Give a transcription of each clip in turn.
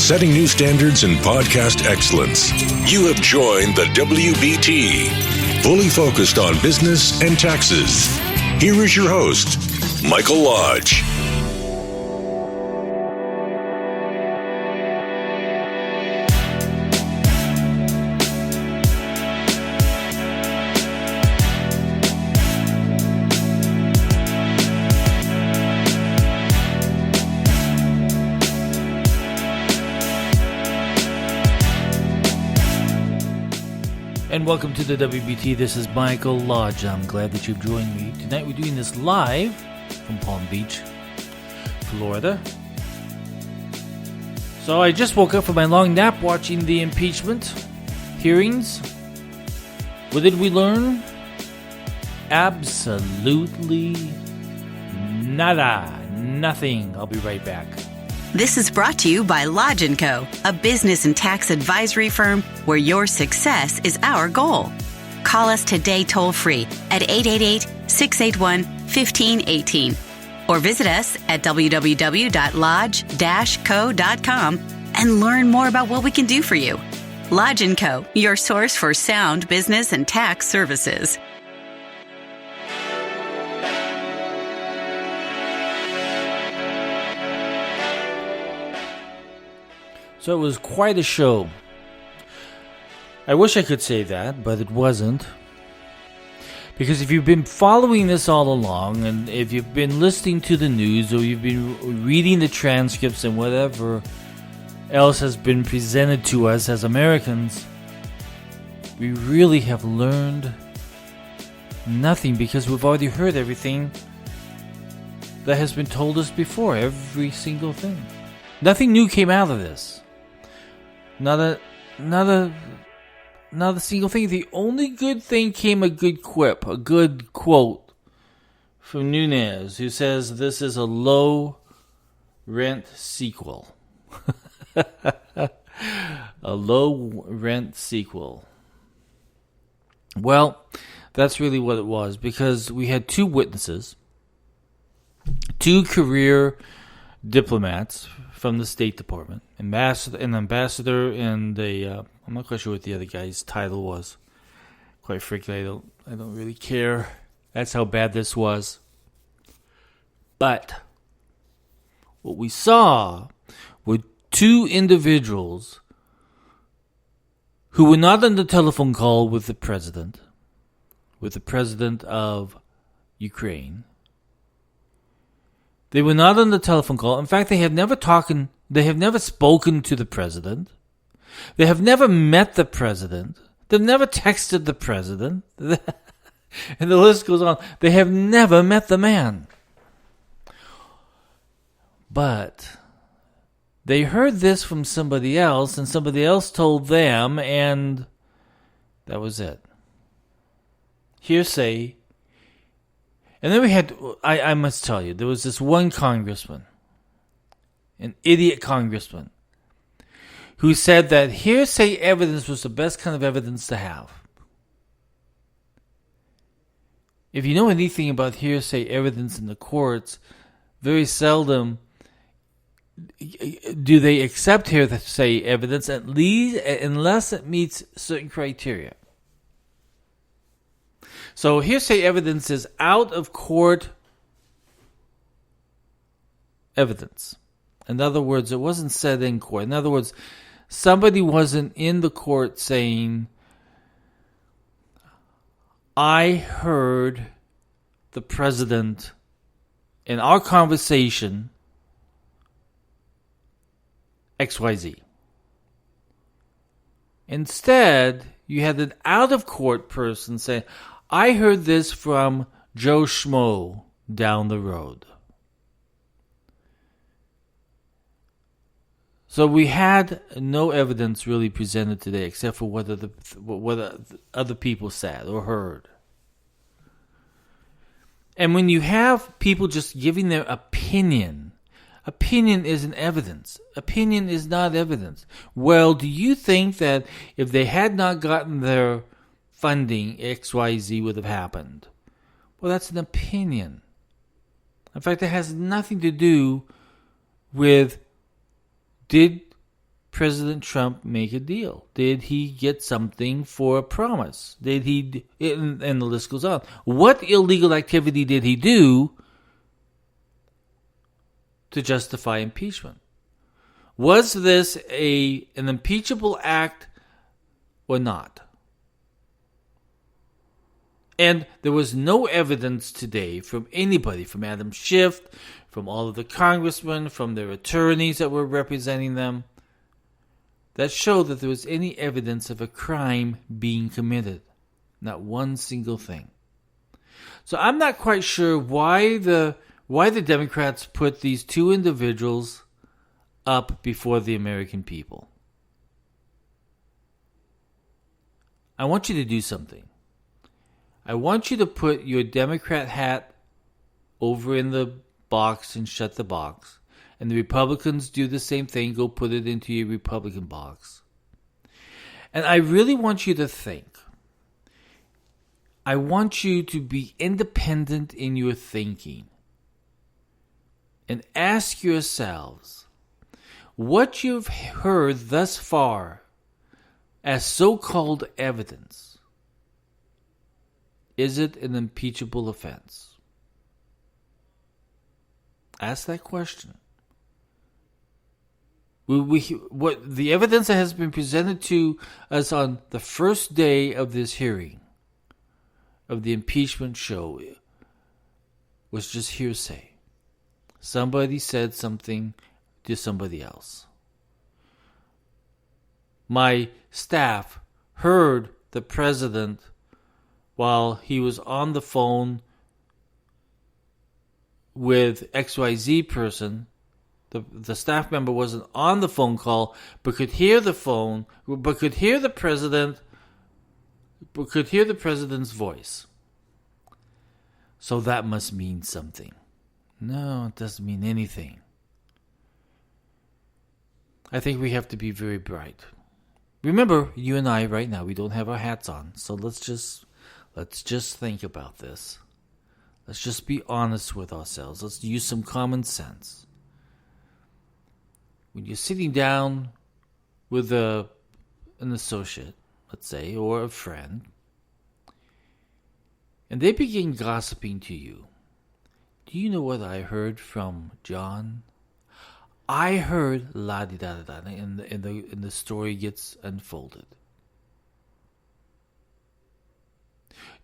setting new standards in podcast excellence. You have joined the WBT, fully focused on business and taxes. Here is your host, Michael Lodge. And welcome to the WBT. This is Michael Lodge. I'm glad that you've joined me. Tonight we're doing this live from Palm Beach, Florida. So I just woke up from my long nap watching the impeachment hearings. What did we learn? Absolutely nada. Nothing. I'll be right back. This is brought to you by Lodge & Co., a business and tax advisory firm where your success is our goal. Call us today toll-free at 888-681-1518 or visit us at www.lodge-co.com and learn more about what we can do for you. Lodge & Co., your source for sound business and tax services. So it was quite a show. I wish I could say that, but it wasn't. Because if you've been following this all along, and if you've been listening to the news, or you've been reading the transcripts and whatever else has been presented to us as Americans, we really have learned nothing, because we've already heard everything that has been told us before. Every single thing. Nothing new came out of this. Not a single thing. The only good thing came a good quip, a good quote from Nunes, who says this is a low rent sequel. A low rent sequel. Well, that's really what it was, because we had two witnesses, two career diplomats from the State Department, an ambassador, and I'm not quite sure what the other guy's title was. Quite frankly, I don't really care. That's how bad this was. But what we saw were two individuals who were not on the telephone call with the president of Ukraine. They were not on the telephone call. In fact, they have never spoken to the president. They have never met the president. They've never texted the president. And the list goes on. They have never met the man. But they heard this from somebody else, and somebody else told them, and that was it. Hearsay. And then we had, I must tell you, there was this one congressman, an idiot congressman, who said that hearsay evidence was the best kind of evidence to have. If you know anything about hearsay evidence in the courts, very seldom do they accept hearsay evidence, at least unless it meets certain criteria. So hearsay evidence is out of court evidence. In other words, it wasn't said in court. In other words, somebody wasn't in the court saying, I heard the president in our conversation XYZ. Instead, you had an out-of-court person say, I heard this from Joe Schmo down the road. So we had no evidence really presented today except for what other people said or heard. And when you have people just giving their opinion isn't evidence. Opinion is not evidence. Well, do you think that if they had not gotten their funding, XYZ would have happened? Well, that's an opinion. In fact, it has nothing to do with did President Trump make a deal? Did he get something for a promise? Did he, and the list goes on. What illegal activity did he do to justify impeachment? Was this an impeachable act or not? And there was no evidence today from anybody, from Adam Schiff, from all of the congressmen, from their attorneys that were representing them, that showed that there was any evidence of a crime being committed. Not one single thing. So I'm not quite sure why the Democrats put these two individuals up before the American people. I want you to do something. I want you to put your Democrat hat over in the box and shut the box. And the Republicans do the same thing. Go put it into your Republican box. And I really want you to think. I want you to be independent in your thinking. And ask yourselves, what you've heard thus far as so-called evidence, is it an impeachable offense? Ask that question. What the evidence that has been presented to us on the first day of this hearing, of the impeachment show, was just hearsay. Somebody said something to somebody else. My staff heard the president while he was on the phone with XYZ person. The staff member wasn't on the phone call, but could hear the phone, but could hear the president, but could hear the president's voice. So that must mean something. No, it doesn't mean anything. I think we have to be very bright. Remember, you and I right now, we don't have our hats on, so let's just think about this. Let's just be honest with ourselves. Let's use some common sense. When you're sitting down with an associate, let's say, or a friend, and they begin gossiping to you, do you know what I heard from John? I heard la di da da da, and the story gets unfolded.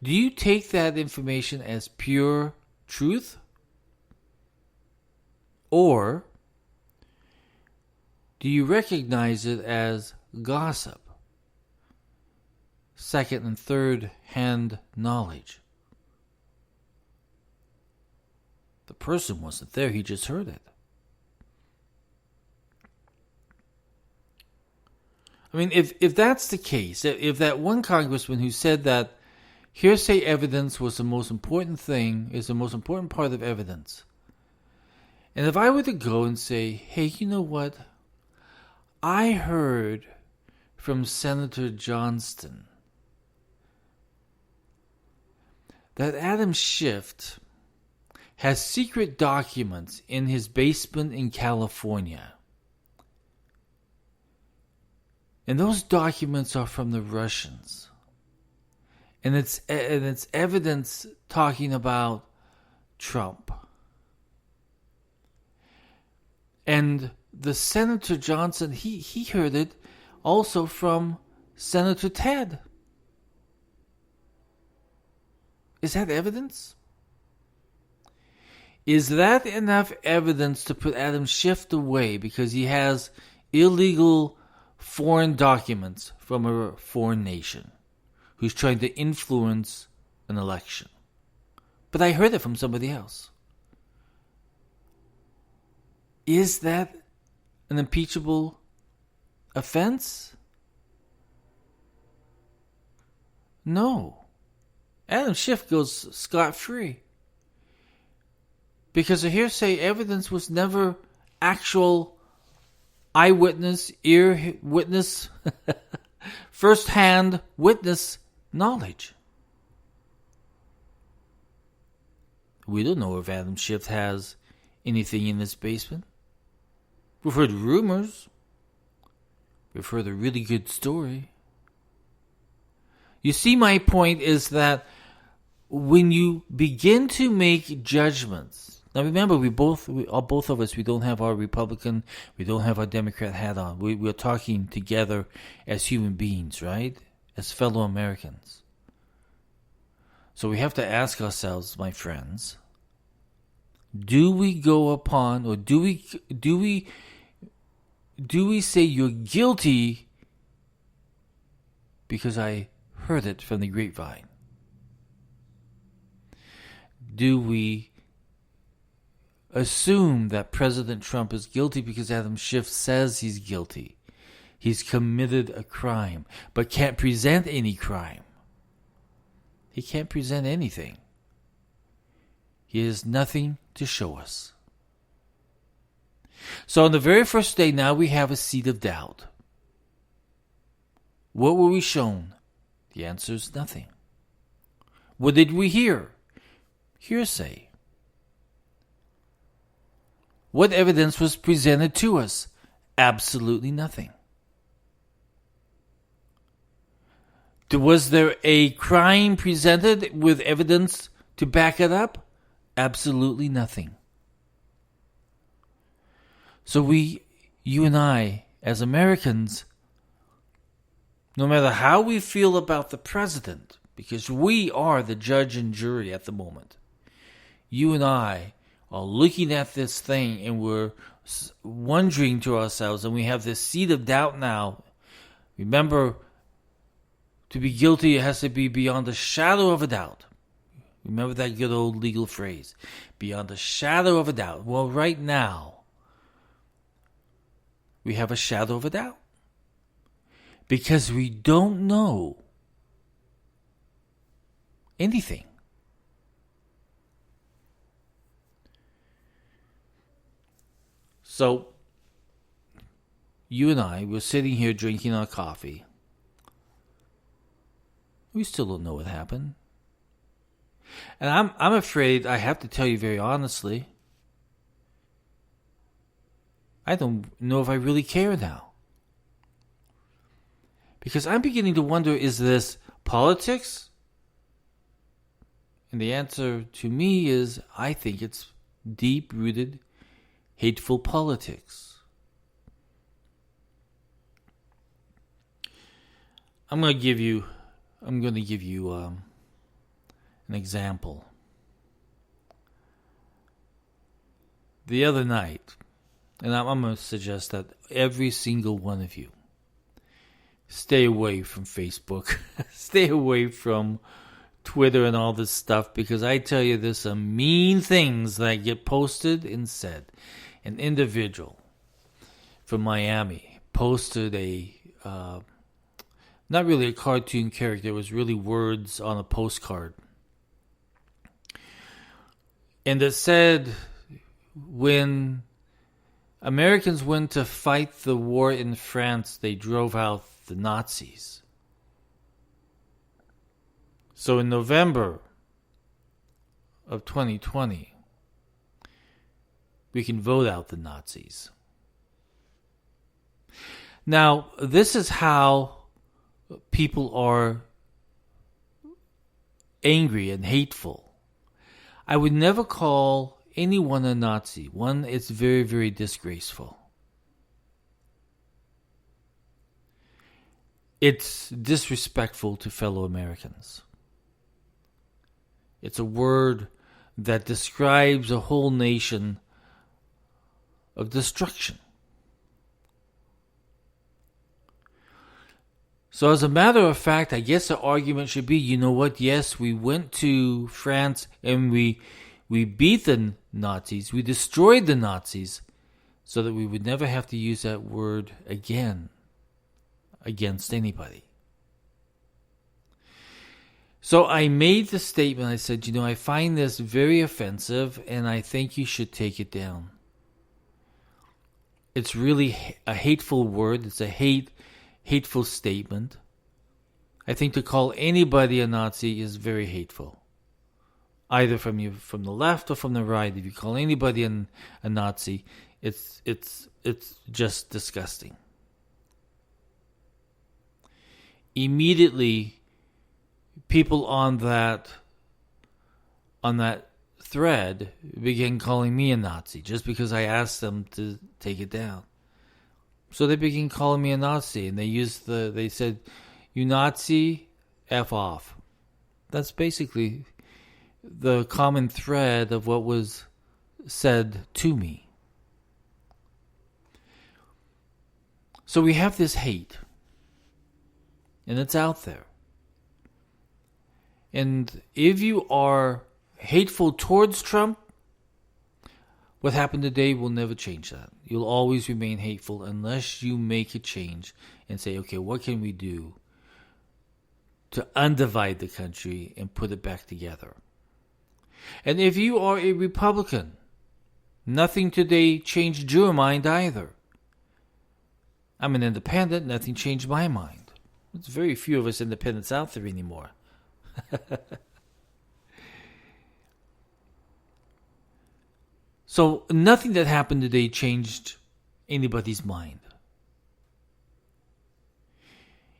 Do you take that information as pure truth? Or do you recognize it as gossip? Second and third hand knowledge. The person wasn't there, he just heard it. I mean, if that's the case, if that one congressman who said that hearsay evidence was the most important thing, is the most important part of evidence, and if I were to go and say, hey, you know what? I heard from Senator Johnston that Adam Schiff has secret documents in his basement in California. And those documents are from the Russians. And it's evidence talking about Trump. And the Senator Johnson, he heard it also from Senator Ted. Is that evidence? Is that enough evidence to put Adam Schiff away because he has illegal foreign documents from a foreign nation who's trying to influence an election? But I heard it from somebody else. Is that an impeachable offense? No. Adam Schiff goes scot-free. Because the hearsay evidence was never actual eyewitness, ear witness, first-hand witness knowledge. We don't know if Adam Schiff has anything in his basement. We've heard rumors. we've heard a really good story. You see, my point is that when you begin to make judgments, now remember, both of us, we don't have our Republican, we don't have our Democrat hat on. We're talking together as human beings, right? As fellow Americans. So we have to ask ourselves, my friends, do we go upon, or do we say you're guilty because I heard it from the grapevine? Do we assume that President Trump is guilty because Adam Schiff says he's guilty? He's committed a crime, but can't present any crime. He can't present anything. He has nothing to show us. So on the very first day, now we have a seed of doubt. What were we shown? The answer is nothing. What did we hear? Hearsay. What evidence was presented to us? Absolutely nothing. Was there a crime presented with evidence to back it up? Absolutely nothing. So you and I, as Americans, no matter how we feel about the president, because we are the judge and jury at the moment, you and I are looking at this thing and we're wondering to ourselves, and we have this seed of doubt now. Remember, to be guilty, it has to be beyond a shadow of a doubt. Remember that good old legal phrase, beyond a shadow of a doubt. Well, right now, we have a shadow of a doubt. Because we don't know anything. So, you and I were sitting here drinking our coffee. We still don't know what happened. And I'm afraid I have to tell you very honestly, I don't know if I really care now. Because I'm beginning to wonder, is this politics? And the answer to me is, I think it's deep-rooted, hateful politics. I'm going to give you an example. The other night, and I'm going to suggest that every single one of you stay away from Facebook, stay away from Twitter and all this stuff, because I tell you, there's some mean things that get posted and said. An individual from Miami posted not really a cartoon character, it was really words on a postcard. And it said, when Americans went to fight the war in France, they drove out the Nazis. So in November of 2020, we can vote out the Nazis. Now, this is how people are angry and hateful. I would never call anyone a Nazi. One, it's very, very disgraceful. It's disrespectful to fellow Americans. It's a word that describes a whole nation of destruction. So as a matter of fact, I guess the argument should be, you know what, yes, we went to France and we beat the Nazis, we destroyed the Nazis, so that we would never have to use that word again against anybody. So I made the statement, I said, you know, I find this very offensive and I think you should take it down. It's really a hateful word, it's a hateful statement. I think to call anybody a Nazi is very hateful. Either from the left or from the right. If you call anybody a Nazi, it's just disgusting. immediately people on that thread began calling me a Nazi just because I asked them to take it down. So they began calling me a Nazi, and they said, "You Nazi, F off." That's basically the common thread of what was said to me. So we have this hate, and it's out there. And if you are hateful towards Trump, what happened today will never change that. You'll always remain hateful unless you make a change and say, okay, what can we do to undivide the country and put it back together? And if you are a Republican, nothing today changed your mind either. I'm an independent, nothing changed my mind. There's very few of us independents out there anymore. So nothing that happened today changed anybody's mind.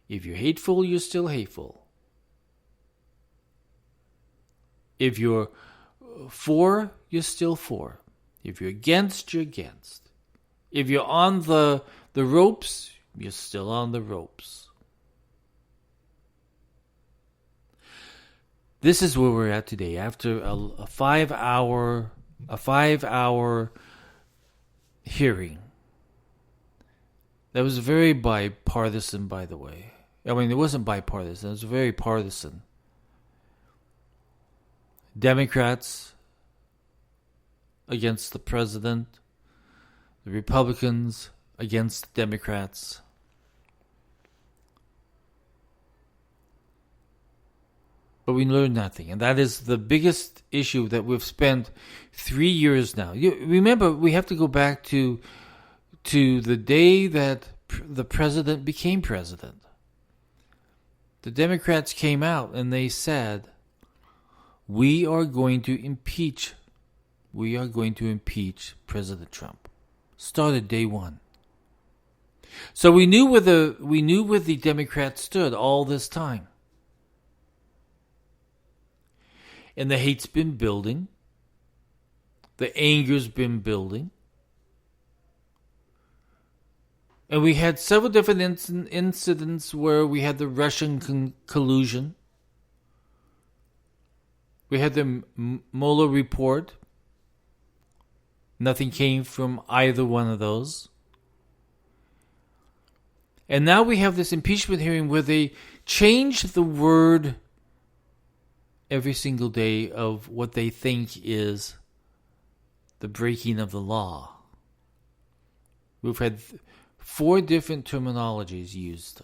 If you're hateful, you're still hateful. If you're for, you're still for. If you're against, you're against. If you're on the ropes, you're still on the ropes. This is where we're at today. After a 5-hour hearing. That was very bipartisan, by the way. I mean, it wasn't bipartisan. It was very partisan. Democrats against the president. The Republicans against the Democrats. But we learned nothing. And that is the biggest issue that we've spent 3 years now. Remember, we have to go back to the day that the president became president. The Democrats came out and they said, we are going to impeach President Trump. Started day one. So we knew where the Democrats stood all this time. And the hate's been building. The anger's been building. And we had several different incidents where we had the Russian collusion. We had the Mueller report. Nothing came from either one of those. And now we have this impeachment hearing where they change the word every single day of what they think is the breaking of the law. We've had 4 different terminologies used.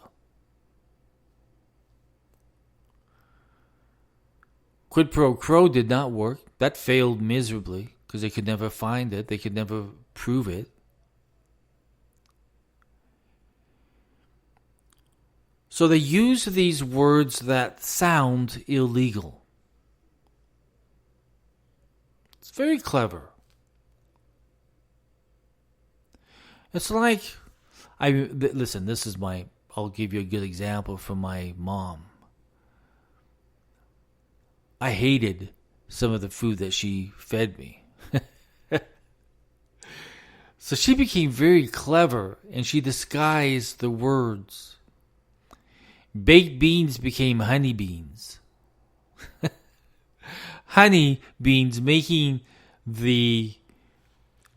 Quid pro quo did not work. That failed miserably because they could never find it. They could never prove it. So they use these words that sound illegal. It's very clever. It's like, listen, I'll give you a good example from my mom. I hated some of the food that she fed me. So she became very clever and she disguised the words. Baked beans became honey beans. Honey beans making the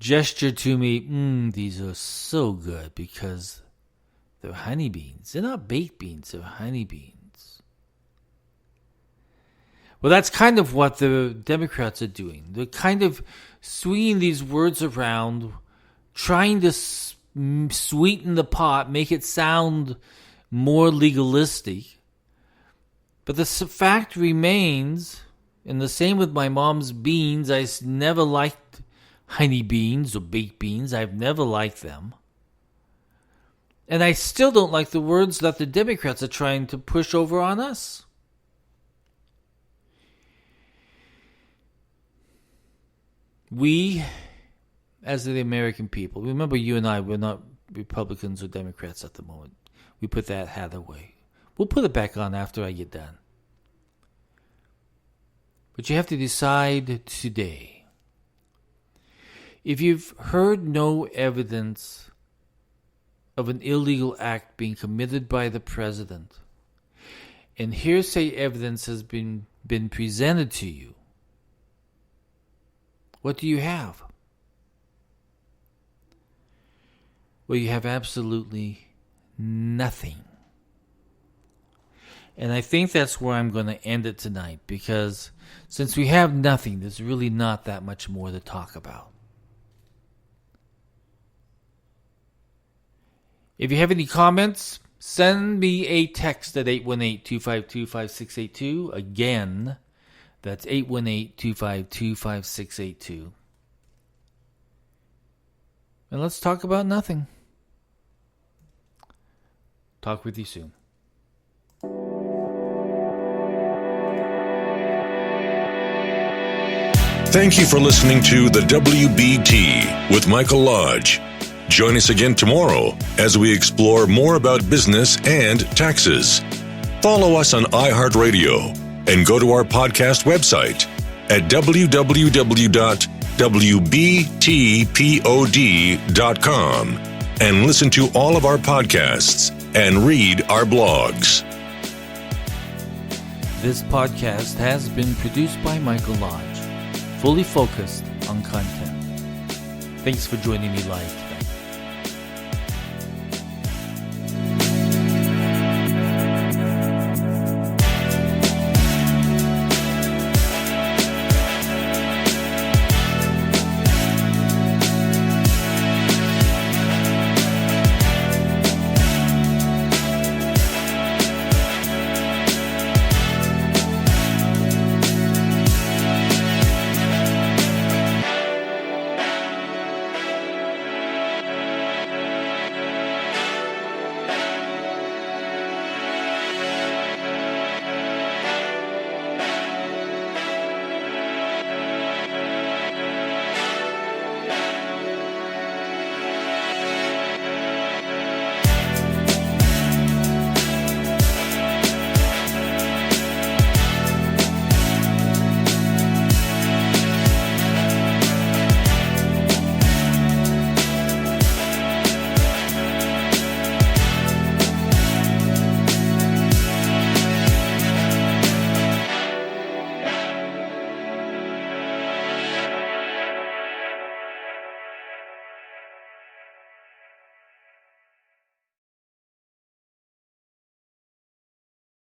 gesture to me, these are so good because they're honey beans. They're not baked beans, they're honey beans. Well, that's kind of what the Democrats are doing. They're kind of swinging these words around, trying to sweeten the pot, make it sound more legalistic. But the fact remains, and the same with my mom's beans, I never liked honey beans or baked beans. I've never liked them. And I still don't like the words that the Democrats are trying to push over on us. We, as the American people, remember you and I, we're not Republicans or Democrats at the moment. We put that hat away. We'll put it back on after I get done. But you have to decide today. If you've heard no evidence of an illegal act being committed by the president, and hearsay evidence has been presented to you, what do you have? Well, you have absolutely nothing. And I think that's where I'm going to end it tonight, because since we have nothing, there's really not that much more to talk about. If you have any comments, send me a text at 818-252-5682. Again, that's 818-252-5682. And let's talk about nothing. Talk with you soon. Thank you for listening to the WBT with Michael Lodge. Join us again tomorrow as we explore more about business and taxes. Follow us on iHeartRadio and go to our podcast website at www.wbtpod.com and listen to all of our podcasts and read our blogs. This podcast has been produced by Michael Lodge, fully focused on content. Thanks for joining me live.